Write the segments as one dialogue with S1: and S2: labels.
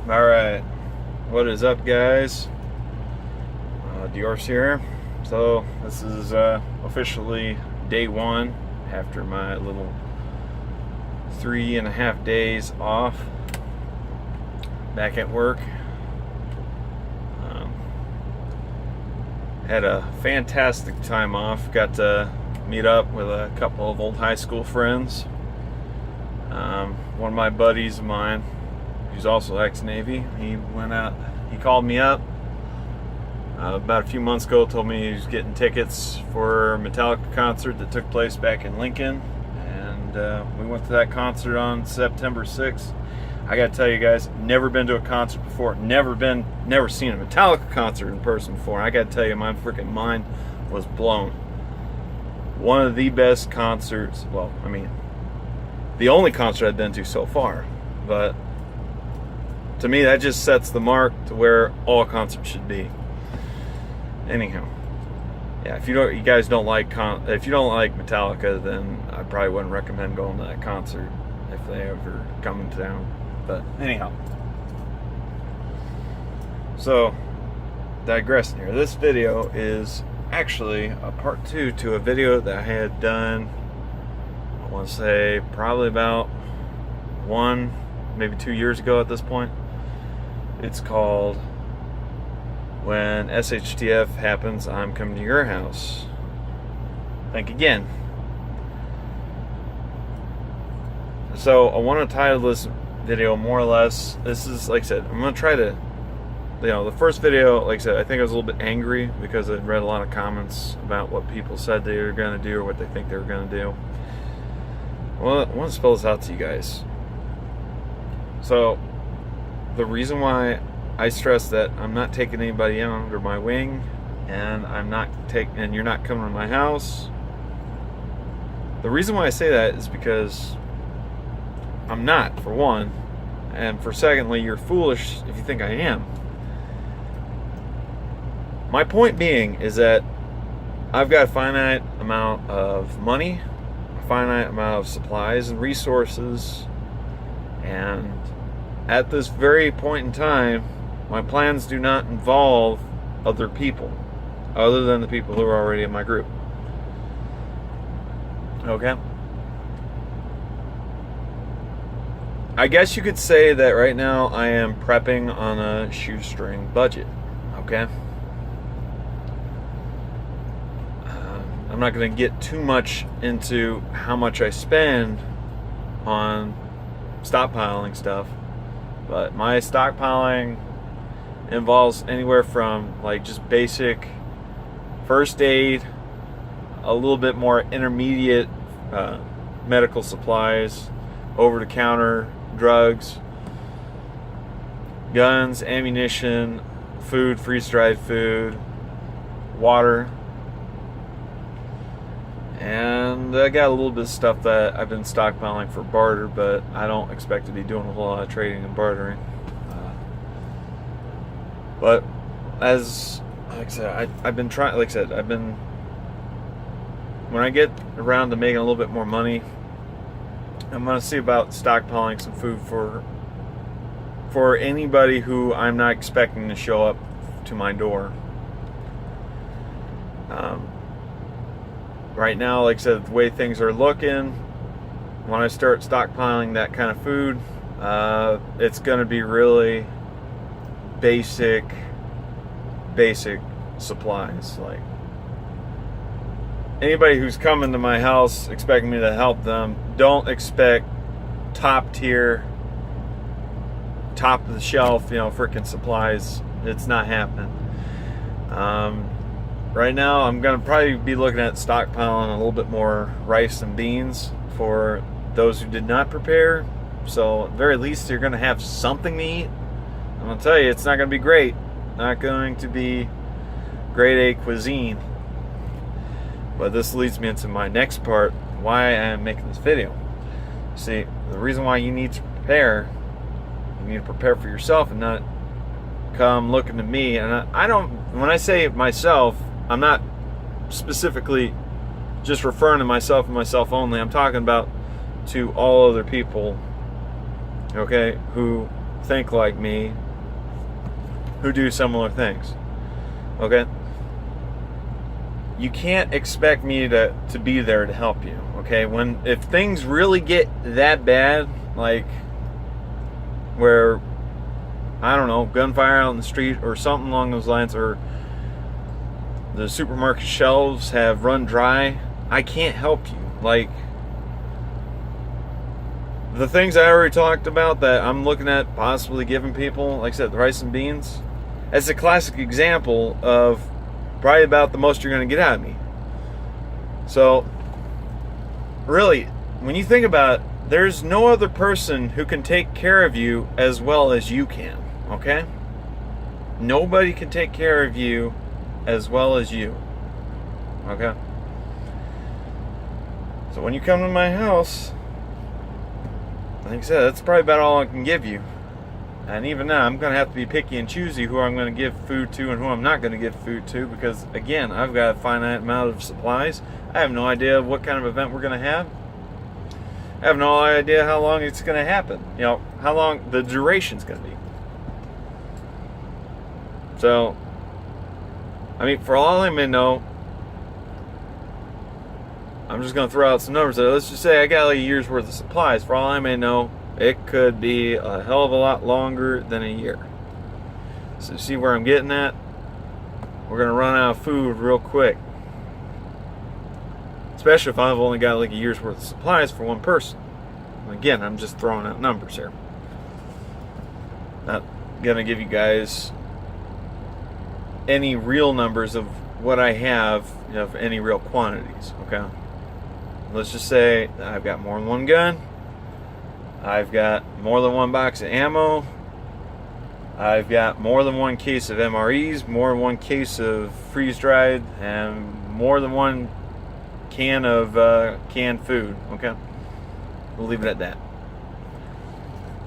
S1: Alright, what is up, guys? Dior's here. So, this is officially day one after my little 3.5 days off back at work. Had a fantastic time off. Got to meet up with a couple of old high school friends. One of my buddies of mine, he's also ex-Navy, he called me up about a few months ago, told me he was getting tickets for a Metallica concert that took place back in Lincoln, and we went to that concert on September 6th. I gotta tell you guys, never been to a concert before, never seen a Metallica concert in person before. I gotta tell you, my freaking mind was blown. One of the best concerts, the only concert I've been to so far, but to me that just sets the mark to where all concerts should be. Anyhow, yeah, if you guys don't like Metallica, then I probably wouldn't recommend going to that concert if they ever come in town. But anyhow, so digressing here, this video is actually a part 2 to a video that I had done, I want to say probably about 1, maybe 2 years ago at this point. It's called "When SHTF Happens, I'm Coming to Your House." Think again. So I want to title this video more or less, this is, like I said, I'm going to try to, the first video, like I said, I think I was a little bit angry because I'd read a lot of comments about what people said they were going to do or what they think they were going to do. Well, I want to spell this out to you guys. So, the reason why I stress that I'm not taking anybody in under my wing, and and you're not coming to my house, the reason why I say that is because I'm not, for one, and for secondly, you're foolish if you think I am. My point being is that I've got a finite amount of money, a finite amount of supplies and resources, and at this very point in time, my plans do not involve other people, other than the people who are already in my group. Okay? I guess you could say that right now I am prepping on a shoestring budget, okay? I'm not going to get too much into how much I spend on stockpiling stuff, but my stockpiling involves anywhere from just basic first aid, a little bit more intermediate medical supplies, over-the-counter drugs, guns, ammunition, food, freeze-dried food, water, and I got a little bit of stuff that I've been stockpiling for barter, but I don't expect to be doing a whole lot of trading and bartering. But as like I said, I've been trying. Like I said, when I get around to making a little bit more money, I'm going to see about stockpiling some food for anybody who I'm not expecting to show up to my door. Right now, like I said, the way things are looking, when I start stockpiling that kind of food, it's going to be really basic supplies. Like, anybody who's coming to my house expecting me to help them, don't expect top tier, top of the shelf, freaking supplies. It's not happening. Right now, I'm going to probably be looking at stockpiling a little bit more rice and beans for those who did not prepare. So, at the very least, you're going to have something to eat. I'm going to tell you, it's not going to be great. Not going to be grade A cuisine. But this leads me into my next part, why I am making this video. See, the reason why you need to prepare for yourself and not come looking to me. And when I say myself, I'm not specifically just referring to myself and myself only. I'm talking about to all other people, okay, who think like me who do similar things. Okay? You can't expect me to be there to help you. Okay? If things really get that bad, like where, I don't know, gunfire out in the street or something along those lines, or the supermarket shelves have run dry, I can't help you. Like, the things I already talked about that I'm looking at possibly giving people, like I said, the rice and beans, that's a classic example of probably about the most you're going to get out of me. So, really, when you think about it, there's no other person who can take care of you as well as you can, okay? Nobody can take care of you as well as you, okay? So when you come to my house, like I said, that's probably about all I can give you. And even now, I'm going to have to be picky and choosy who I'm going to give food to and who I'm not going to give food to, because, again, I've got a finite amount of supplies. I have no idea what kind of event we're going to have. I have no idea how long it's going to happen. You know, how long the duration's going to be. So, I mean, for all I may know, I'm just going to throw out some numbers there. Let's just say I got like a year's worth of supplies. For all I may know, it could be a hell of a lot longer than a year. So see where I'm getting at? We're going to run out of food real quick. Especially if I've only got like a year's worth of supplies for one person. Again, I'm just throwing out numbers here. Not going to give you guys any real numbers of what I have, you know, of any real quantities, okay? Let's just say I've got more than one gun. I've got more than one box of ammo. I've got more than one case of MREs, more than one case of freeze-dried, and more than one can of canned food, okay? We'll leave it at that.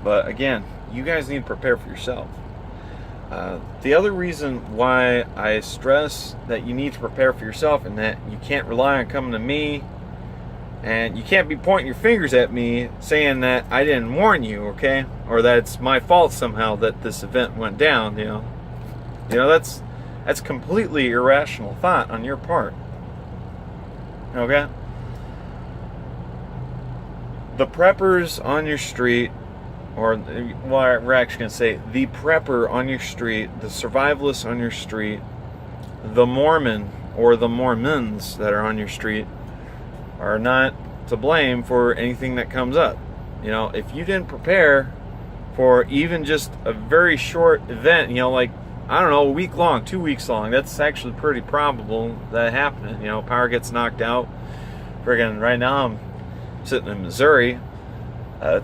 S1: But again, you guys need to prepare for yourself. The other reason why I stress that you need to prepare for yourself and that you can't rely on coming to me, and you can't be pointing your fingers at me saying that I didn't warn you, okay? Or that it's my fault somehow that this event went down, you know. You know, that's completely irrational thought on your part. Okay? The preppers on your street, or, well, we're actually going to say the prepper on your street, the survivalists on your street, the Mormon or the Mormons that are on your street are not to blame for anything that comes up. You know, if you didn't prepare for even just a very short event, you know, like, I don't know, a week long, 2 weeks long, that's actually pretty probable that happening. You know, power gets knocked out. Friggin' right now I'm sitting in Missouri. It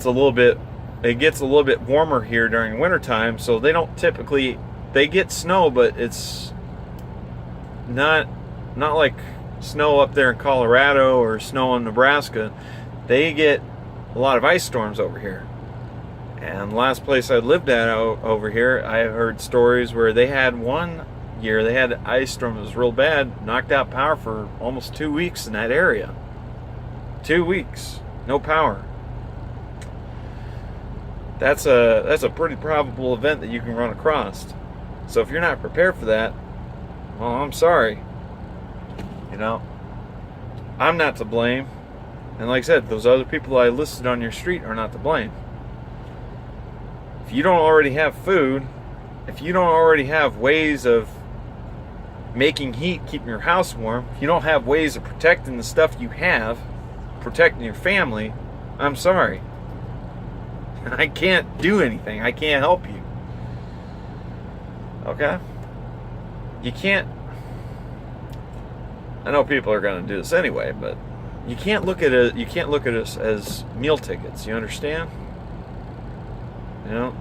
S1: gets a little bit warmer here during wintertime, so they don't typically, they get snow, but it's not like snow up there in Colorado or snow in Nebraska. They get a lot of ice storms over here. And the last place I lived at over here, I heard stories where they had one year, they had an ice storm that was real bad, knocked out power for almost 2 weeks in that area. 2 weeks, no power. That's a pretty probable event that you can run across. So if you're not prepared for that, well, I'm sorry. You know, I'm not to blame. And like I said, those other people I listed on your street are not to blame. If you don't already have food, if you don't already have ways of making heat, keeping your house warm, if you don't have ways of protecting the stuff you have, protecting your family, I'm sorry. I can't do anything. I can't help you. Okay? You can't. I know people are going to do this anyway, but you can't look at it. You can't look at us as meal tickets. You understand? You know,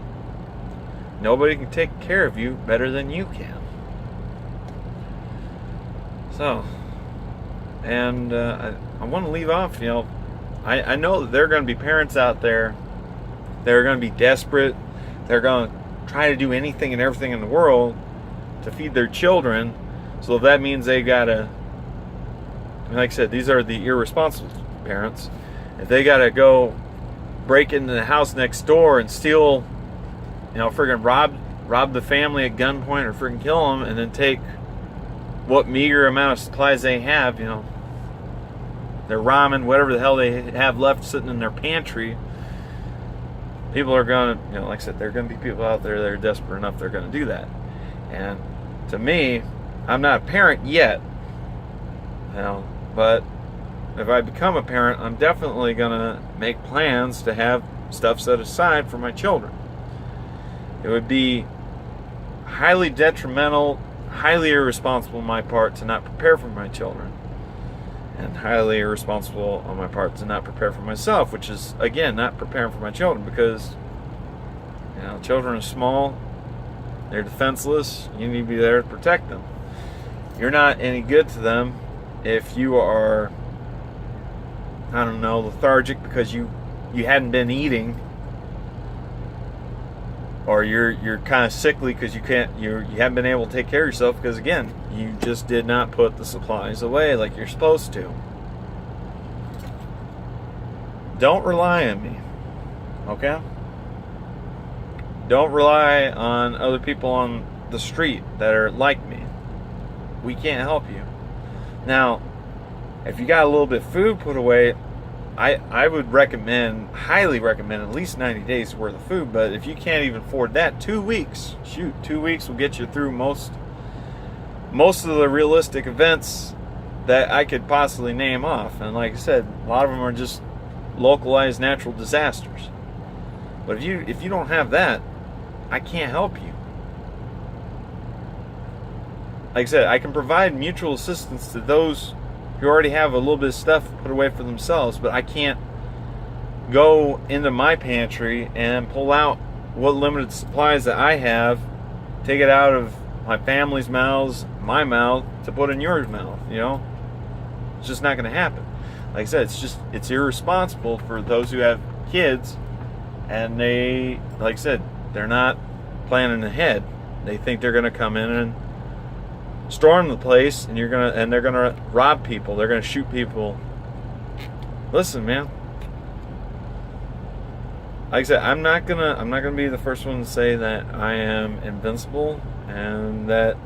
S1: nobody can take care of you better than you can. So, and I want to leave off. You know, I know that there are going to be parents out there. They're going to be desperate. They're going to try to do anything and everything in the world to feed their children. So if that means they got to, like I said, these are the irresponsible parents. If they got to go break into the house next door and steal friggin' rob the family at gunpoint or friggin' kill them, and then take what meager amount of supplies they have, their ramen, whatever the hell they have left sitting in their pantry. People are going to, like I said, there are going to be people out there that are desperate enough they're going to do that. And to me, I'm not a parent yet, but if I become a parent, I'm definitely going to make plans to have stuff set aside for my children. It would be highly detrimental, highly irresponsible on my part to not prepare for my children, and highly irresponsible on my part to not prepare for myself, which is, again, not preparing for my children, because children are small, they're defenseless, you need to be there to protect them. You're not any good to them if you are, lethargic because you hadn't been eating, or you're kind of sickly because you haven't been able to take care of yourself because, again, you just did not put the supplies away like you're supposed to. Don't rely on me, okay? Don't rely on other people on the street that are like me. We can't help you. Now, if you got a little bit of food put away, I would highly recommend at least 90 days worth of food. But if you can't even afford that, 2 weeks. 2 weeks will get you through most of the realistic events that I could possibly name off. And like I said, a lot of them are just localized natural disasters. But if you don't have that, I can't help you. Like I said, I can provide mutual assistance to those who already have a little bit of stuff put away for themselves, but I can't go into my pantry and pull out what limited supplies that I have, take it out of my family's mouths, my mouth, to put in your mouth, It's just not going to happen. Like I said, it's irresponsible for those who have kids, and they, like I said, they're not planning ahead. They think they're going to come in and storm the place, and they're gonna rob people. They're gonna shoot people. Listen, man. Like I said, I'm not gonna be the first one to say that I am invincible, and that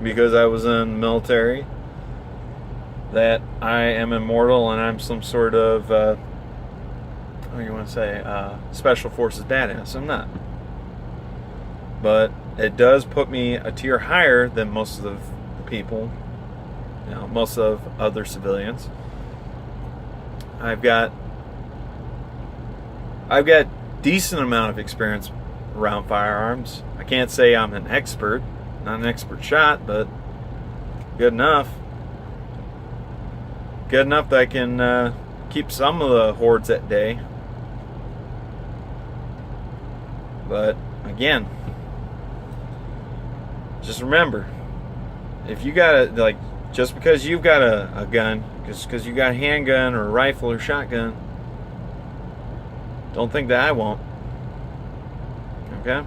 S1: because I was in the military, that I am immortal and I'm some sort of special forces badass. I'm not. But it does put me a tier higher than most of the people, most of other civilians. I've got decent amount of experience around firearms. I can't say I'm an expert, not an expert shot, but good enough. Good enough that I can keep some of the hordes at bay. But again, just remember, if you got just because you've got a gun, just because you got a handgun or a rifle or shotgun, don't think that I won't. Okay?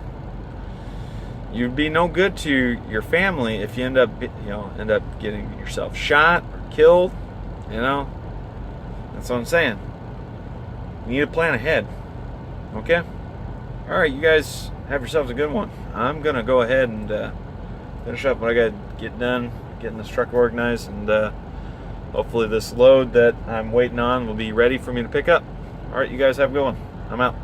S1: You'd be no good to your family if you end up getting yourself shot or killed. That's what I'm saying. You need to plan ahead. Okay? All right, you guys have yourselves a good one. I'm gonna go ahead and finish up what I got to get done, getting this truck organized, and hopefully this load that I'm waiting on will be ready for me to pick up. All right, you guys have a good one. I'm out.